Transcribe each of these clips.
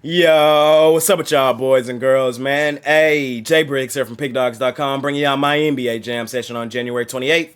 Yo, what's up with y'all boys and girls, man? Hey, Jay Briggs here from Pickdawgz.com, bringing y'all my NBA Jam session on January 28th,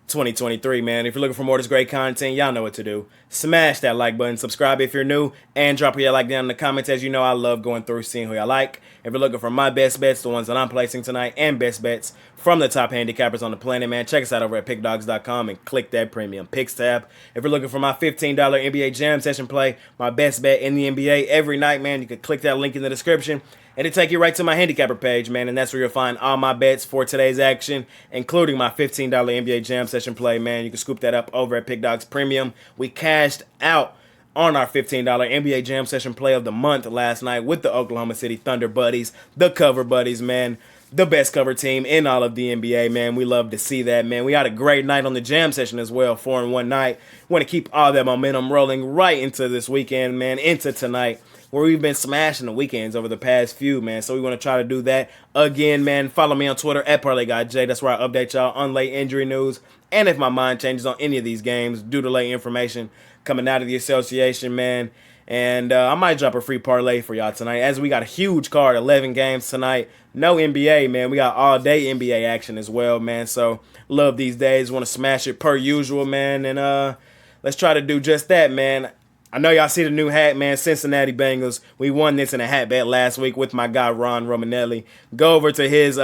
2023, man. If you're looking for more of this great content, y'all know what to do. Smash that like button, subscribe if you're new, and drop your like down in the comments. As you know, I love going through, seeing who y'all like. If you're looking for my best bets, the ones that I'm placing tonight, and best bets from the top handicappers on the planet, man, check us out over at Pickdawgz.com and click that premium picks tab. If you're looking for my $15 NBA Jam session play, my best bet in the NBA every night, man, you can click that link in the description. And it'll take you right to my handicapper page, man, and that's where you'll find all my bets for today's action, including my $15 NBA Jam session play, man. You can scoop that up over at Pick Dawgz Premium. We cashed out on our $15 NBA Jam session play of the month last night with the Oklahoma City Thunder buddies, the cover buddies, man. The best cover team in all of the NBA, man. We love to see that, man. We had a great night on the jam session as well, 4-in-1 night. Want to keep all that momentum rolling right into this weekend, man, into tonight, where we've been smashing the weekends over the past few, man. So we want to try to do that again, man. Follow me on Twitter at ParlayGuyJ. That's where I update y'all on late injury news. And if my mind changes on any of these games due to late information coming out of the association, man. And I might drop a free parlay for y'all tonight, as we got a huge card, 11 games tonight. No NBA, man. We got all-day NBA action as well, man. So love these days. Want to smash it per usual, man. And let's try to do just that, man. I know y'all see the new hat, man. Cincinnati Bengals. We won this in a hat bet last week with my guy Ron Romanelli. Go over to his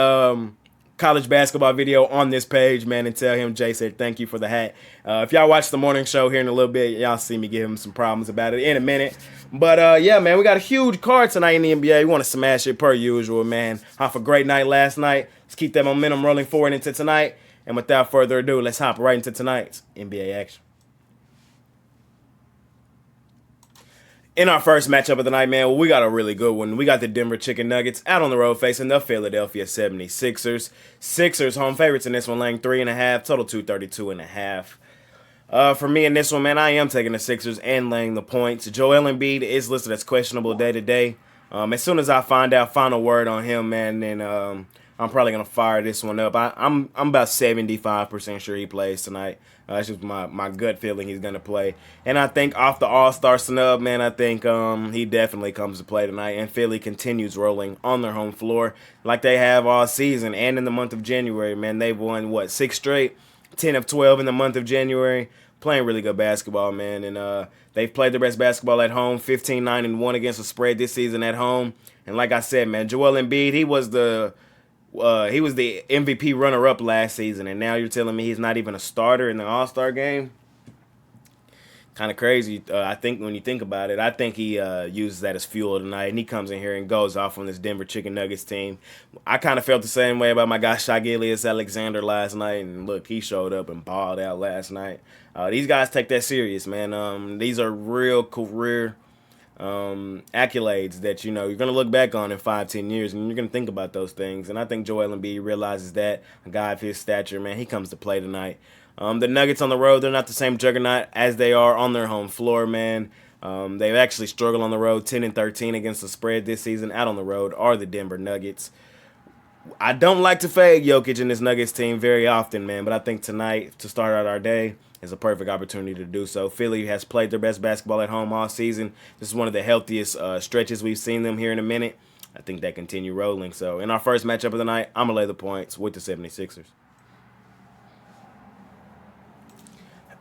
college basketball video on this page, man, and tell him Jay said thank you for the hat. If y'all watch the morning show here in a little bit, y'all see me give him some problems about it in a minute. But yeah, man, we got a huge card tonight in the NBA. We want to smash it per usual, man. Off a great night last night. Let's keep that momentum rolling forward into tonight. And without further ado, let's hop right into tonight's NBA action. In our first matchup of the night, man, we got a really good one. We got the Denver Chicken Nuggets out on the road facing the Philadelphia 76ers. Sixers home favorites in this one, laying 3.5, total 232.5. For me in this one, man, I am taking the Sixers and laying the points. Joel Embiid is listed as questionable day to day. As soon as I find out final word on him, man, then I'm probably gonna fire this one up. I'm about 75% sure he plays tonight. That's just my gut feeling he's gonna play. And I think off the All-Star snub, man, I think he definitely comes to play tonight. And Philly continues rolling on their home floor like they have all season and in the month of January, man. They've won 6 straight, 10 of 12 in the month of January. Playing really good basketball, man. And they've played their best basketball at home, 15-9-1 against the spread this season at home. And like I said, man, Joel Embiid, he was the MVP runner-up last season, and now you're telling me he's not even a starter in the All-Star game? Kind of crazy. I think when you think about it, I think he uses that as fuel tonight, and he comes in here and goes off on this Denver Chicken Nuggets team. I kind of felt the same way about my guy Shai Gilgeous-Alexander last night, and look, he showed up and balled out last night. These guys take that serious, man. These are real career accolades that, you're going to look back on in 5-10 years, and you're going to think about those things. And I think Joel Embiid realizes that. A guy of his stature, man, he comes to play tonight. The Nuggets on the road, they're not the same juggernaut as they are on their home floor, man. They've actually struggled on the road, 10-13 against the spread this season. Out on the road are the Denver Nuggets. I don't like to fade Jokic in this Nuggets team very often, man, but I think tonight, to start out our day, is a perfect opportunity to do so. Philly has played their best basketball at home all season. This is one of the healthiest stretches we've seen them here in a minute. I think they continue rolling. So in our first matchup of the night, I'm going to lay the points with the 76ers.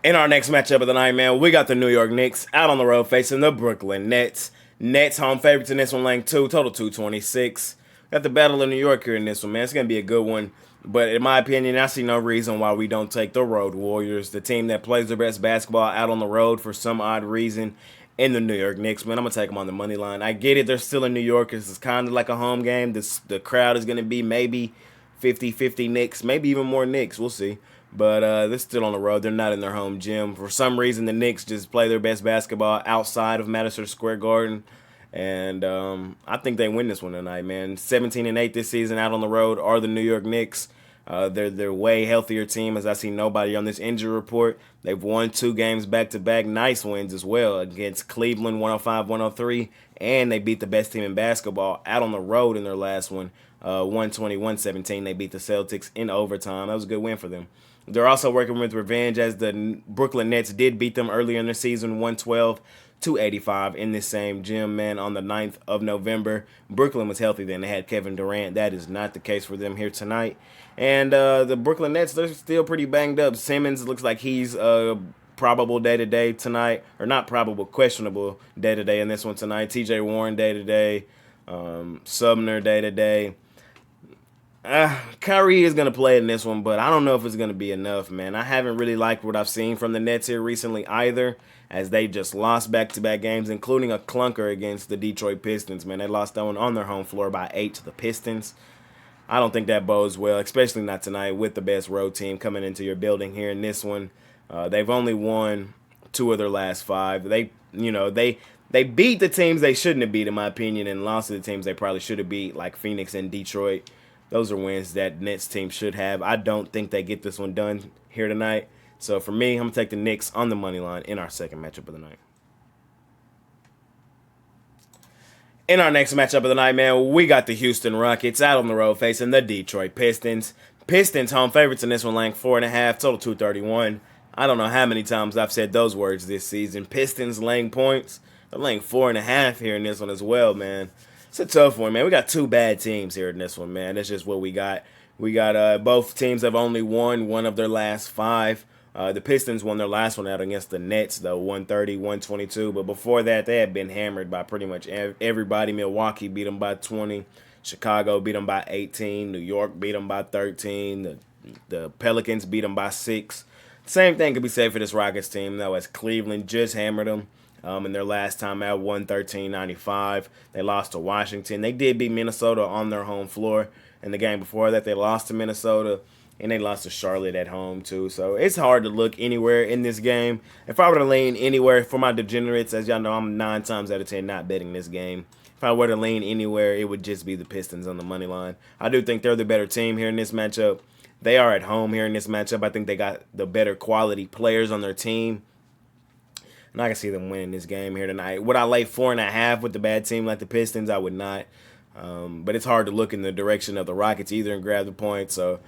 In our next matchup of the night, man, we got the New York Knicks out on the road facing the Brooklyn Nets. Nets home favorites in this one, laying 2, total 226. Got the Battle of New York here in this one, man. It's going to be a good one. But in my opinion, I see no reason why we don't take the Road Warriors, the team that plays their best basketball out on the road for some odd reason, in the New York Knicks, man. I'm going to take them on the money line. I get it. They're still in New York. This is kind of like a home game. The crowd is going to be maybe 50-50 Knicks, maybe even more Knicks. We'll see. But they're still on the road. They're not in their home gym. For some reason, the Knicks just play their best basketball outside of Madison Square Garden. And I think they win this one tonight, man. 17-8 this season out on the road are the New York Knicks. They're way healthier team, as I see nobody on this injury report. They've won 2 games back-to-back, nice wins as well, against Cleveland 105-103, and they beat the best team in basketball out on the road in their last one, 120-117. They beat the Celtics in overtime. That was a good win for them. They're also working with revenge, as the Brooklyn Nets did beat them earlier in the season, 112 285 in this same gym, man, on the 9th of November. Brooklyn was healthy then. They had Kevin Durant. That is not the case for them here tonight. And the Brooklyn Nets, they're still pretty banged up. Simmons looks like he's probable day-to-day tonight. Or not probable, questionable day-to-day in this one tonight. TJ Warren day-to-day. Sumner day-to-day. Kyrie is going to play in this one, but I don't know if it's going to be enough, man. I haven't really liked what I've seen from the Nets here recently either, as they just lost back-to-back games, including a clunker against the Detroit Pistons, man. They lost that one on their home floor by 8 to the Pistons. I don't think that bodes well, especially not tonight with the best road team coming into your building here in this one. They've only won 2 of their last 5. They beat the teams they shouldn't have beat, in my opinion, and lost to the teams they probably should have beat, like Phoenix and Detroit. Those are wins that Nets team should have. I don't think they get this one done here tonight. So for me, I'm going to take the Knicks on the money line in our second matchup of the night. In our next matchup of the night, man, we got the Houston Rockets out on the road facing the Detroit Pistons. Pistons home favorites in this one, laying 4.5, total 231. I don't know how many times I've said those words this season. Pistons laying points. They're laying 4.5 here in this one as well, man. It's a tough one, man. We got 2 bad teams here in this one, man. That's just what we got. We got both teams have only won 1 of their last 5. The Pistons won their last one out against the Nets, though, 130-122. But before that, they had been hammered by pretty much everybody. Milwaukee beat them by 20. Chicago beat them by 18. New York beat them by 13. The Pelicans beat them by 6. Same thing could be said for this Rockets team, though, as Cleveland just hammered them. In their last time out, 113-95. They lost to Washington. They did beat Minnesota on their home floor. In the game before that, they lost to Minnesota, and they lost to Charlotte at home, too. So it's hard to look anywhere in this game. If I were to lean anywhere for my degenerates, as y'all know, I'm 9 times out of 10 not betting this game. If I were to lean anywhere, it would just be the Pistons on the money line. I do think they're the better team here in this matchup. They are at home here in this matchup. I think they got the better quality players on their team. And I can see them winning this game here tonight. Would I lay 4.5 with the bad team like the Pistons? I would not. But it's hard to look in the direction of the Rockets either and grab the points. So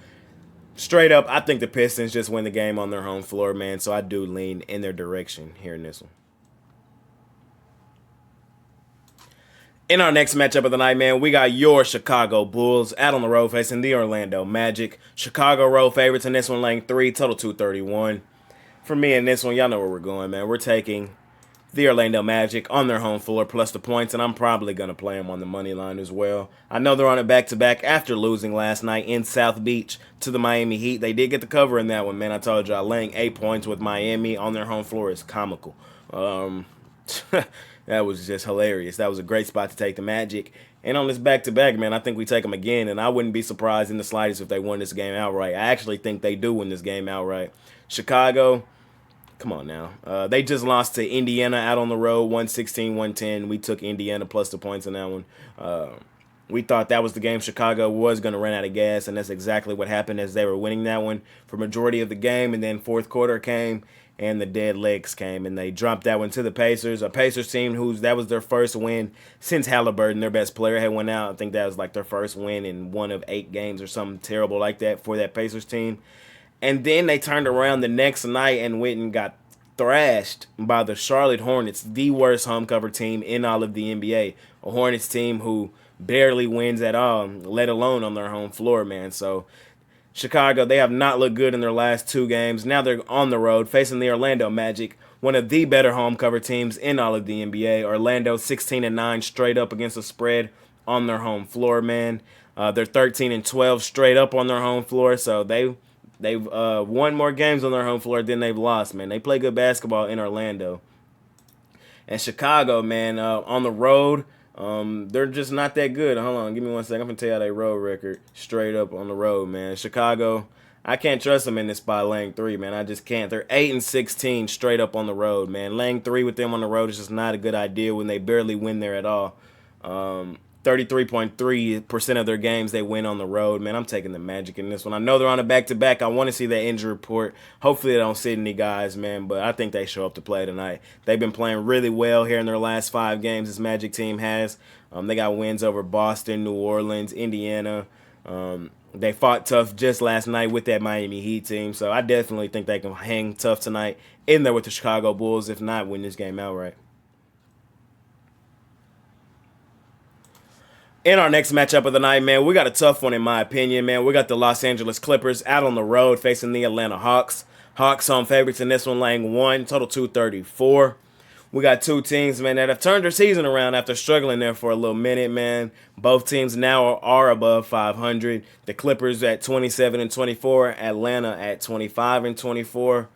straight up, I think the Pistons just win the game on their home floor, man. So I do lean in their direction here in this one. In our next matchup of the night, man, we got your Chicago Bulls out on the road facing the Orlando Magic. Chicago road favorites in this one, laying 3, total 231. For me in this one, y'all know where we're going, man. We're taking the Orlando Magic on their home floor plus the points, and I'm probably going to play them on the money line as well. I know they're on a back-to-back after losing last night in South Beach to the Miami Heat. They did get the cover in that one, man. I told y'all, laying 8 points with Miami on their home floor is comical. That was just hilarious. That was a great spot to take the Magic. And on this back-to-back, man, I think we take them again, and I wouldn't be surprised in the slightest if they won this game outright. I actually think they do win this game outright. Chicago, come on now. They just lost to Indiana out on the road, 116-110. We took Indiana plus the points in that one. We thought that was the game Chicago was going to run out of gas, and that's exactly what happened as they were winning that one for majority of the game. And then fourth quarter came, and the dead legs came, and they dropped that one to the Pacers. A Pacers team that was their first win since Halliburton, their best player, had went out. I think that was like their first win in 1 of 8 games or something terrible like that for that Pacers team. And then they turned around the next night and went and got thrashed by the Charlotte Hornets, the worst home cover team in all of the NBA. A Hornets team who barely wins at all, let alone on their home floor, man. So Chicago, they have not looked good in their last 2 games. Now they're on the road facing the Orlando Magic, one of the better home cover teams in all of the NBA. Orlando 16-9 straight up against the spread on their home floor, man. They're 13-12 straight up on their home floor, so they've won more games on their home floor than they've lost, man. They play good basketball in Orlando. And Chicago, man, on the road, they're just not that good. Hold on, give me 1 second. I'm going to tell you how they road record straight up on the road, man. Chicago, I can't trust them in this spot laying 3, man. I just can't. They're 8-16 straight up on the road, man. Laying 3 with them on the road is just not a good idea when they barely win there at all. 33.3% of their games they win on the road. Man, I'm taking the Magic in this one. I know they're on a back-to-back. I want to see that injury report. Hopefully they don't sit any guys, man, but I think they show up to play tonight. They've been playing really well here in their last 5 games, this Magic team has. They got wins over Boston, New Orleans, Indiana. They fought tough just last night with that Miami Heat team, so I definitely think they can hang tough tonight in there with the Chicago Bulls, if not win this game outright. In our next matchup of the night, man, we got a tough one in my opinion, man. We got the Los Angeles Clippers out on the road facing the Atlanta Hawks. Hawks home favorites in this one, laying 1, total 234. We got two teams, man, that have turned their season around after struggling there for a little minute, man. Both teams now are above 500. The Clippers at 27 and 24, Atlanta at 25 and 24.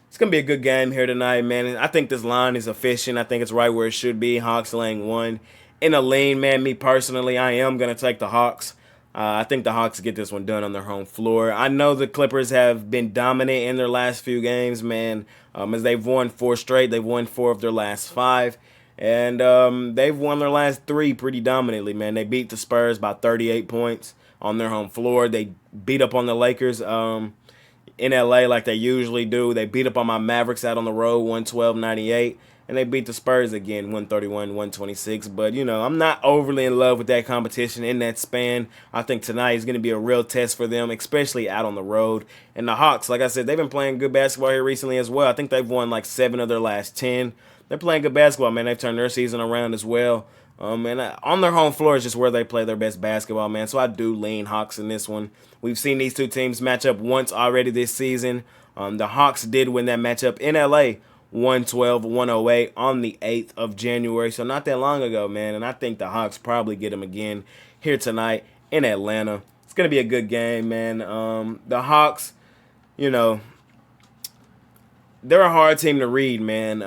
It's going to be a good game here tonight, man. I think this line is efficient. I think it's right where it should be. Hawks laying 1. In a lean, man, me personally, I am going to take the Hawks. I think the Hawks get this one done on their home floor. I know the Clippers have been dominant in their last few games, man. As they've won 4 straight. They've won 4 of their last 5. And they've won their last 3 pretty dominantly, man. They beat the Spurs by 38 points on their home floor. They beat up on the Lakers in LA like they usually do. They beat up on my Mavericks out on the road, 112-98. And they beat the Spurs again, 131-126. But, you know, I'm not overly in love with that competition in that span. I think tonight is going to be a real test for them, especially out on the road. And the Hawks, like I said, they've been playing good basketball here recently as well. I think they've won like 7 of their last 10. They're playing good basketball, man. They've turned their season around as well. And on their home floor is just where they play their best basketball, man. So I do lean Hawks in this one. We've seen these two teams match up once already this season. The Hawks did win that matchup in LA. 112-108 on the 8th of January. So not that long ago, man. And I think the Hawks probably get them again here tonight in Atlanta. It's going to be a good game, man. The Hawks, you know, they're a hard team to read, man.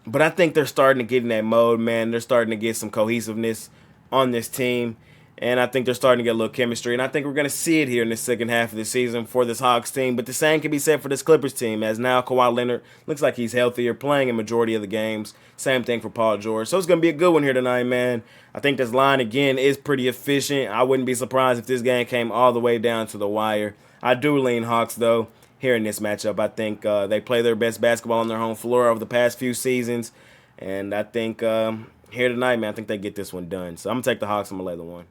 But I think they're starting to get in that mode, man. They're starting to get some cohesiveness on this team. And I think they're starting to get a little chemistry. And I think we're going to see it here in the second half of the season for this Hawks team. But the same can be said for this Clippers team, as now Kawhi Leonard looks like he's healthier, playing a majority of the games. Same thing for Paul George. So it's going to be a good one here tonight, man. I think this line, again, is pretty efficient. I wouldn't be surprised if this game came all the way down to the wire. I do lean Hawks, though, here in this matchup. I think they play their best basketball on their home floor over the past few seasons. And I think here tonight, man, I think they get this one done. So I'm going to take the Hawks. I'm going to lay the 1.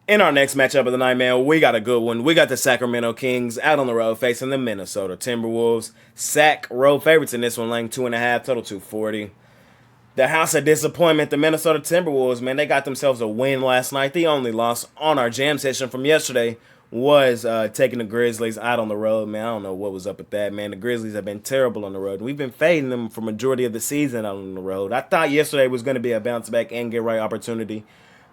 In our next matchup of the night, man, we got a good one. We got the Sacramento Kings out on the road facing the Minnesota Timberwolves. Sac road favorites in this one, laying 2.5, total 240. The house of disappointment, the Minnesota Timberwolves, man, they got themselves a win last night. The only loss on our jam session from yesterday was taking the Grizzlies out on the road, man. I don't know what was up with that, man. The Grizzlies have been terrible on the road. We've been fading them for majority of the season out on the road. I thought yesterday was going to be a bounce back and get right opportunity.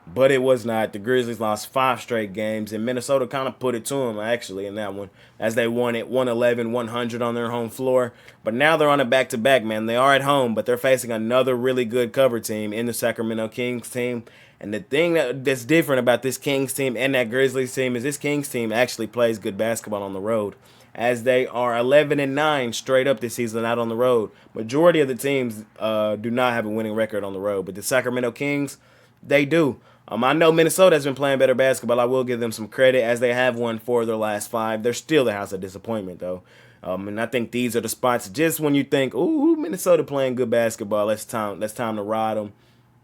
But it was not. The Grizzlies lost 5 straight games, and Minnesota kind of put it to them, actually, in that one, as they won it 111-100 on their home floor. But now they're on a back-to-back, man. They are at home, but they're facing another really good cover team in the Sacramento Kings team. And the thing that's different about this Kings team and that Grizzlies team is this Kings team actually plays good basketball on the road, as they are 11-9 straight up this season out on the road. Majority of the teams do not have a winning record on the road, but the Sacramento Kings, they do. I know Minnesota has been playing better basketball. I will give them some credit, as they have won 4 of their last 5. They're still the house of disappointment, though. And I think these are the spots just when you think, ooh, Minnesota playing good basketball, that's time to ride them.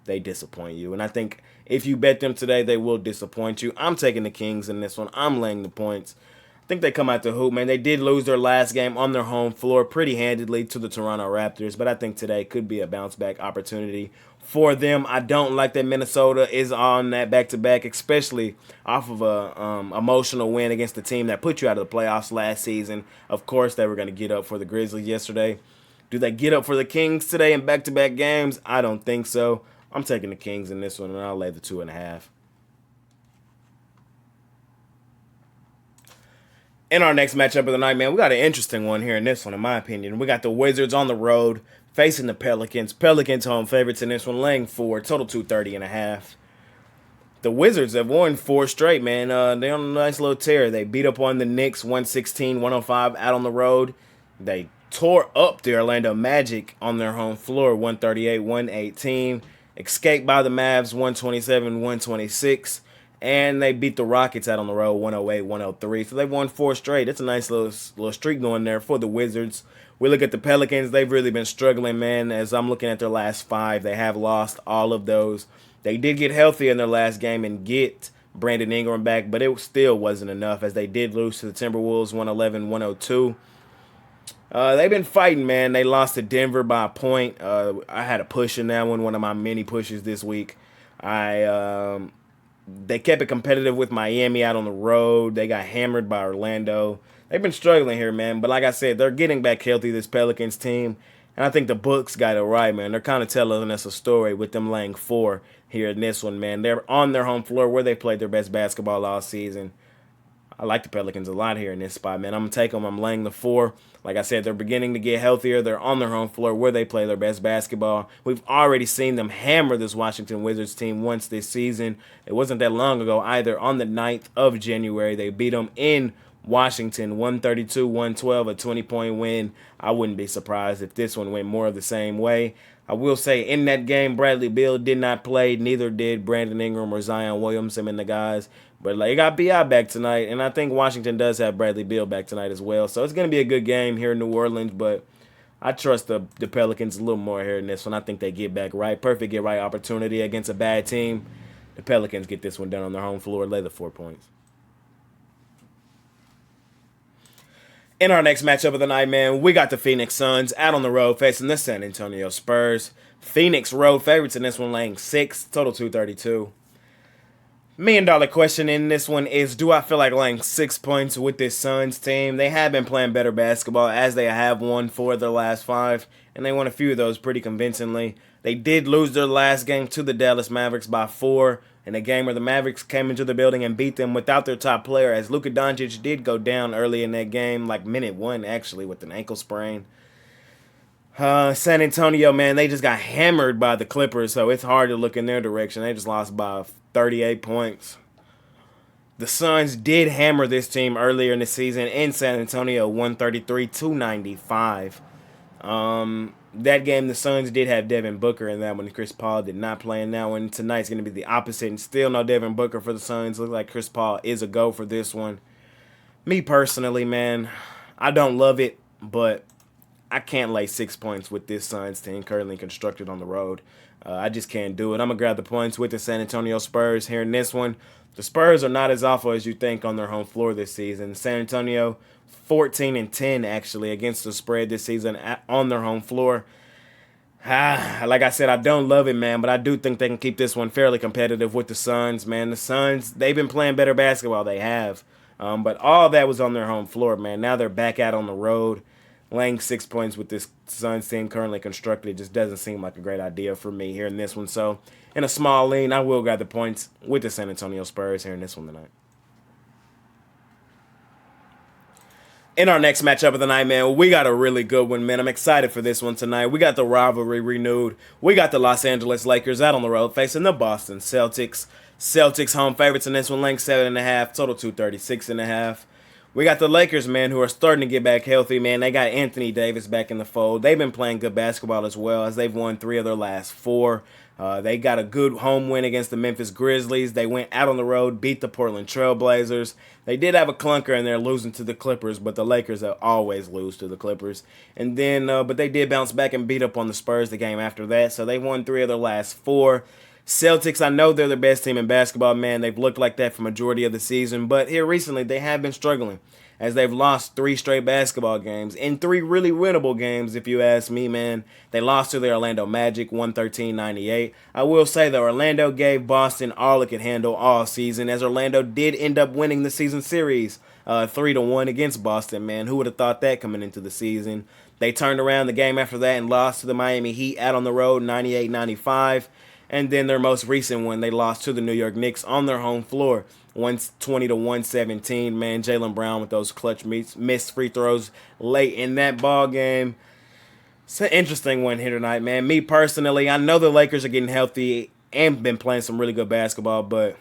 They disappoint you. And I think if you bet them today, they will disappoint you. I'm taking the Kings in this one. I'm laying the points. I think they come out to hoop, man. They did lose their last game on their home floor pretty handedly to the Toronto Raptors, but I think today could be a bounce-back opportunity for them. I don't like that Minnesota is on that back-to-back, especially off of a emotional win against the team that put you out of the playoffs last season. Of course, they were going to get up for the Grizzlies yesterday. Do they get up for the Kings today in back-to-back games? I don't think so. I'm taking the Kings in this one, and I'll lay the 2.5. In our next matchup of the night, man, we got an interesting one here in this one, in my opinion. We got the Wizards on the road facing the Pelicans. Pelicans home favorites in this one, laying 4, total 230.5. The Wizards have won 4 straight, man. They're on a nice little tear. They beat up on the Knicks 116-105 out on the road. They tore up the Orlando Magic on their home floor 138-118. Escaped by the Mavs 127-126. And they beat the Rockets out on the road 108-103. So they've won 4 straight. It's a nice little streak going there for the Wizards. We look at the Pelicans. They've really been struggling, man. As I'm looking at their last 5, they have lost all of those. They did get healthy in their last game and get Brandon Ingram back, but it still wasn't enough, as they did lose to the Timberwolves 111-102. They've been fighting, man. They lost to Denver by a point. I had a push in that one of my many pushes this week. I They kept it competitive with Miami out on the road. They got hammered by Orlando. They've been struggling here, man. But like I said, they're getting back healthy, this Pelicans team. And I think the books got it right, man. They're kind of telling us a story with them laying 4 here in this one, man. They're on their home floor where they played their best basketball all season. I like the Pelicans a lot here in this spot, man. I'm going to take them. I'm laying the 4. Like I said, they're beginning to get healthier. They're on their home floor where they play their best basketball. We've already seen them hammer this Washington Wizards team once this season. It wasn't that long ago either. On the 9th of January, they beat them in Washington 132-112, a 20-point win. I wouldn't be surprised if this one went more of the same way. I will say in that game, Bradley Beal did not play. Neither did Brandon Ingram or Zion Williamson and the guys. But they got B.I. back tonight, and I think Washington does have Bradley Beal back tonight as well. So it's going to be a good game here in New Orleans, but I trust the Pelicans a little more here in this one. I think they get back right. Perfect get right opportunity against a bad team. The Pelicans get this one done on their home floor, lay the 4 points. In our next matchup of the night, man, we got the Phoenix Suns out on the road facing the San Antonio Spurs. Phoenix road favorites in this one, laying 6, total 232. $1,000,000 question in this one is, do I feel like laying 6 points with this Suns team? They have been playing better basketball as they have won 4 of their last 5, and they won a few of those pretty convincingly. They did lose their last game to the Dallas Mavericks by 4, in a game where the Mavericks came into the building and beat them without their top player, as Luka Doncic did go down early in that game, like minute 1 actually, with an ankle sprain. San Antonio, man, they just got hammered by the Clippers, so it's hard to look in their direction. They just lost by 38 points. The Suns did hammer this team earlier in the season in San Antonio, 133-95. That game, the Suns did have Devin Booker in that one. Chris Paul did not play in that one. Tonight's going to be the opposite, and still no Devin Booker for the Suns. Looks like Chris Paul is a go for this one. Me personally, man, I don't love it, but I can't lay 6 points with this Suns team currently constructed on the road. I just can't do it. I'm going to grab the points with the San Antonio Spurs here in this one. The Spurs are not as awful as you think on their home floor this season. San Antonio 14-10 actually against the spread this season on their home floor. Like I said, I don't love it, man, but I do think they can keep this one fairly competitive with the Suns, man. The Suns, they've been playing better basketball. They have. But all that was on their home floor, man. Now they're back out on the road. Laying 6 points with this Suns team currently constructed just doesn't seem like a great idea for me here in this one. So, in a small lean, I will grab the points with the San Antonio Spurs here in this one tonight. In our next matchup of the night, man, we got a really good one, man. I'm excited for this one tonight. We got the rivalry renewed. We got the Los Angeles Lakers out on the road facing the Boston Celtics. Celtics home favorites in this one, laying 7.5, total 236.5. We got the Lakers, man, who are starting to get back healthy, man. They got Anthony Davis back in the fold. They've been playing good basketball as well, as they've won 3 of their last 4. They got a good home win against the Memphis Grizzlies. They went out on the road, beat the Portland Trail Blazers. They did have a clunker in there losing to the Clippers, but the Lakers always lose to the Clippers. And then, but they did bounce back and beat up on the Spurs the game after that. So they won 3 of their last 4. Celtics, I know they're the best team in basketball, man. They've looked like that for majority of the season, but here recently they have been struggling as they've lost 3 straight basketball games and 3 really winnable games, if you ask me, man. They lost to the Orlando Magic 113-98. I will say that Orlando gave Boston all it could handle all season, as Orlando did end up winning the season series 3-1 against Boston, man. Who would have thought that coming into the season? They turned around the game after that and lost to the Miami Heat out on the road 98-95. And then their most recent one, they lost to the New York Knicks on their home floor, 120-117. Man, Jaylen Brown with those clutch missed free throws late in that ball game. It's an interesting one here tonight, man. Me personally, I know the Lakers are getting healthy and been playing some really good basketball, but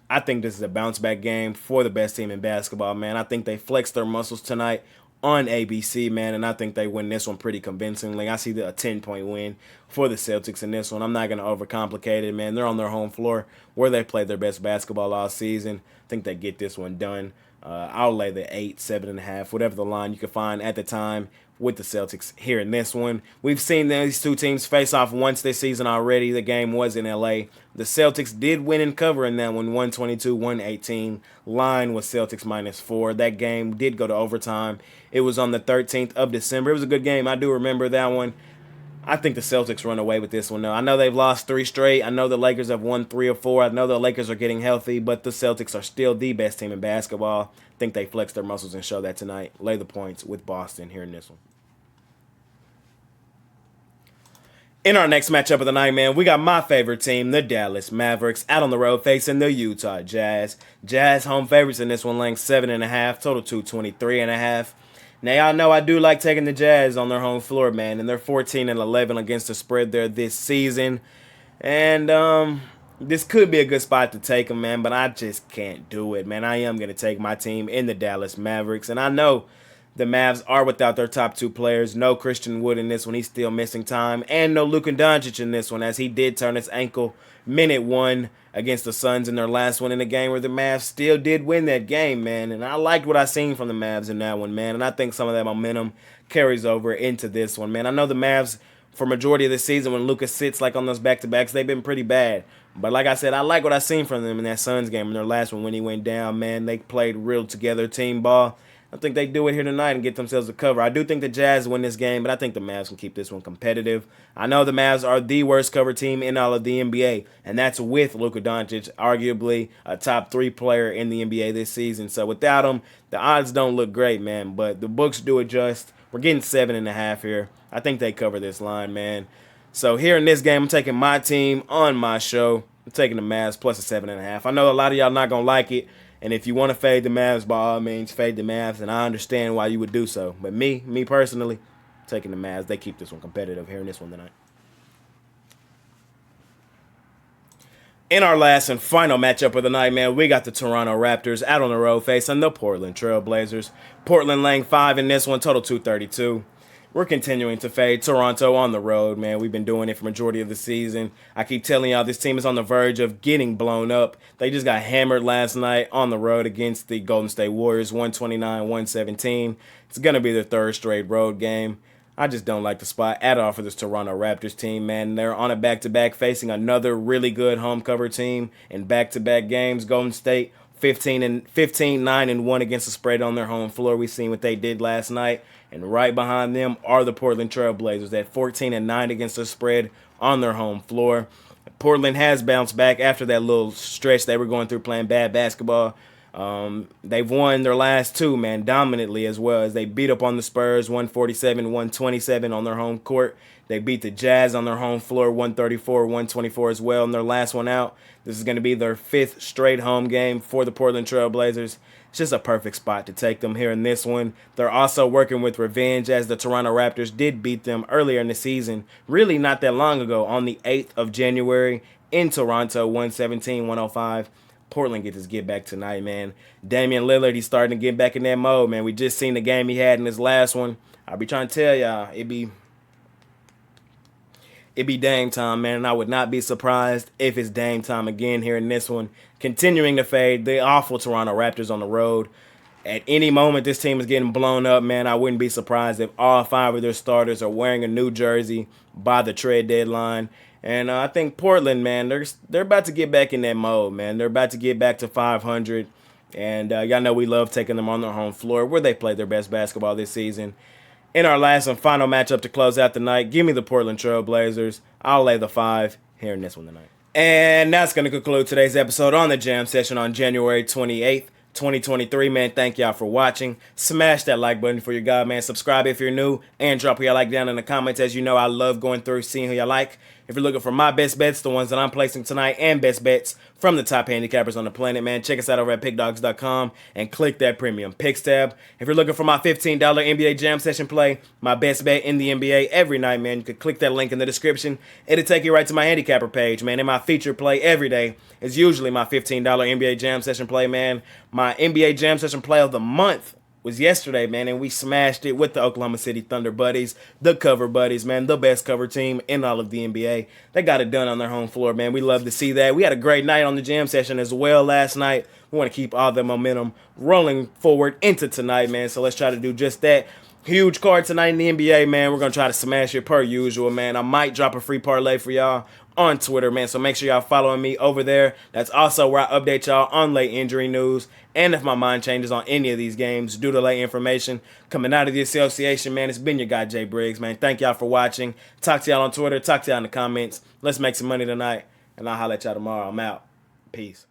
I think this is a bounce-back game for the best team in basketball, man. I think they flexed their muscles tonight on ABC, man, and I think they win this one pretty convincingly. I see a 10-point win for the Celtics in this one. I'm not going to overcomplicate it, man. They're on their home floor where they played their best basketball all season. I think they get this one done. I'll lay the 8, 7.5, whatever the line you can find at the time with the Celtics here in this one. We've seen these two teams face off once this season already. The game was in LA. The Celtics did win and cover in that one, 122-118. Line was Celtics -4. That game did go to overtime. It was on the 13th of December. It was a good game. I do remember that one. I think the Celtics run away with this one, though. I know they've lost 3 straight. I know the Lakers have won 3 or 4. I know the Lakers are getting healthy, but the Celtics are still the best team in basketball. I think they flex their muscles and show that tonight. Lay the points with Boston here in this one. In our next matchup of the night, man, we got my favorite team, the Dallas Mavericks, out on the road facing the Utah Jazz. Jazz home favorites in this one, laying 7.5, total 223.5. Now, y'all know I do like taking the Jazz on their home floor, man, and they're 14-11 against the spread there this season. And this could be a good spot to take them, man, but I just can't do it, man. I am going to take my team in the Dallas Mavericks, and I know the Mavs are without their top 2 players. No Christian Wood in this one. He's still missing time. And no Luka Doncic in this one, as he did turn his ankle minute 1 against the Suns in their last one in a game where the Mavs still did win that game, man. And I liked what I seen from the Mavs in that one, man. And I think some of that momentum carries over into this one, man. I know the Mavs, for majority of the season, when Luka sits like on those back-to-backs, they've been pretty bad. But like I said, I like what I seen from them in that Suns game in their last one when he went down, man. They played real together team ball. I think they do it here tonight and get themselves a cover. I do think the Jazz win this game, but I think the Mavs can keep this one competitive. I know the Mavs are the worst cover team in all of the NBA, and that's with Luka Doncic, arguably a top 3 player in the NBA this season. So without him, the odds don't look great, man, but the books do adjust. We're getting 7.5 here. I think they cover this line, man. So here in this game, I'm taking my team on my show. I'm taking the Mavs plus a 7.5. I know a lot of y'all not going to like it. And if you want to fade the Mavs, by all means, fade the Mavs, and I understand why you would do so. But me personally, taking the Mavs. They keep this one competitive here in this one tonight. In our last and final matchup of the night, man, we got the Toronto Raptors out on the road facing the Portland Trail Blazers. Portland laying 5 in this one, total 232. We're continuing to fade Toronto on the road, man. We've been doing it for majority of the season. I keep telling y'all this team is on the verge of getting blown up. They just got hammered last night on the road against the Golden State Warriors, 129-117. It's going to be their 3rd straight road game. I just don't like the spot at all for this Toronto Raptors team, man. They're on a back-to-back facing another really good home cover team in back-to-back games. Golden State 15-9-1 against the spread on their home floor. We've seen what they did last night. And right behind them are the Portland Trail Blazers at 14-9 against the spread on their home floor. Portland has bounced back after that little stretch they were going through playing bad basketball. They've won their last 2, man, dominantly as well, as they beat up on the Spurs 147-127 on their home court. They beat the Jazz on their home floor 134-124 as well in their last one out. This is going to be their 5th straight home game for the Portland Trail Blazers. It's just a perfect spot to take them here in this one. They're also working with revenge, as the Toronto Raptors did beat them earlier in the season, really not that long ago, on the 8th of January in Toronto, 117-105. Portland gets his get back tonight, man. Damian Lillard, he's starting to get back in that mode, man. We just seen the game he had in his last one. I'll be trying to tell y'all, it be Dame time, man, and I would not be surprised if it's Dame time again here in this one. Continuing to fade the awful Toronto Raptors on the road. At any moment this team is getting blown up, man, I wouldn't be surprised if all 5 of their starters are wearing a new jersey by the trade deadline. And I think Portland, man, they're about to get back in that mode, man. They're about to get back to 500. And y'all know we love taking them on their home floor where they play their best basketball this season. In our last and final matchup to close out the night, give me the Portland Trail Blazers. I'll lay the 5 here in this one tonight. And that's going to conclude today's episode on the Jam Session on January 28th, 2023, man. Thank y'all for watching. Smash that like button for your guy, man. Subscribe if you're new, and drop who y'all like down in the comments. As you know, I love going through, seeing who y'all like. If you're looking for my best bets, the ones that I'm placing tonight, and best bets from the top handicappers on the planet, man, check us out over at Pickdawgz.com and click that premium picks tab. If you're looking for my $15 NBA Jam Session play, my best bet in the NBA every night, man, you can click that link in the description. It'll take you right to my Handicapper page, man. And my featured play every day is usually my $15 NBA Jam Session play, man. My NBA Jam Session play of the month was yesterday, man, and we smashed it with the Oklahoma City Thunder buddies, the cover buddies, man, the best cover team in all of the NBA. They got it done on their home floor, man. We love to see that. We had a great night on the Jam Session as well last night. We want to keep all the momentum rolling forward into tonight, man, so let's try to do just that. Huge card tonight in the NBA, man. We're going to try to smash it per usual, man. I might drop a free parlay for y'all on Twitter, man. So make sure y'all following me over there. That's also where I update y'all on late injury news. And if my mind changes on any of these games due to late information coming out of the association, man, it's been your guy, Jay Briggs, man. Thank y'all for watching. Talk to y'all on Twitter. Talk to y'all in the comments. Let's make some money tonight. And I'll holler at y'all tomorrow. I'm out. Peace.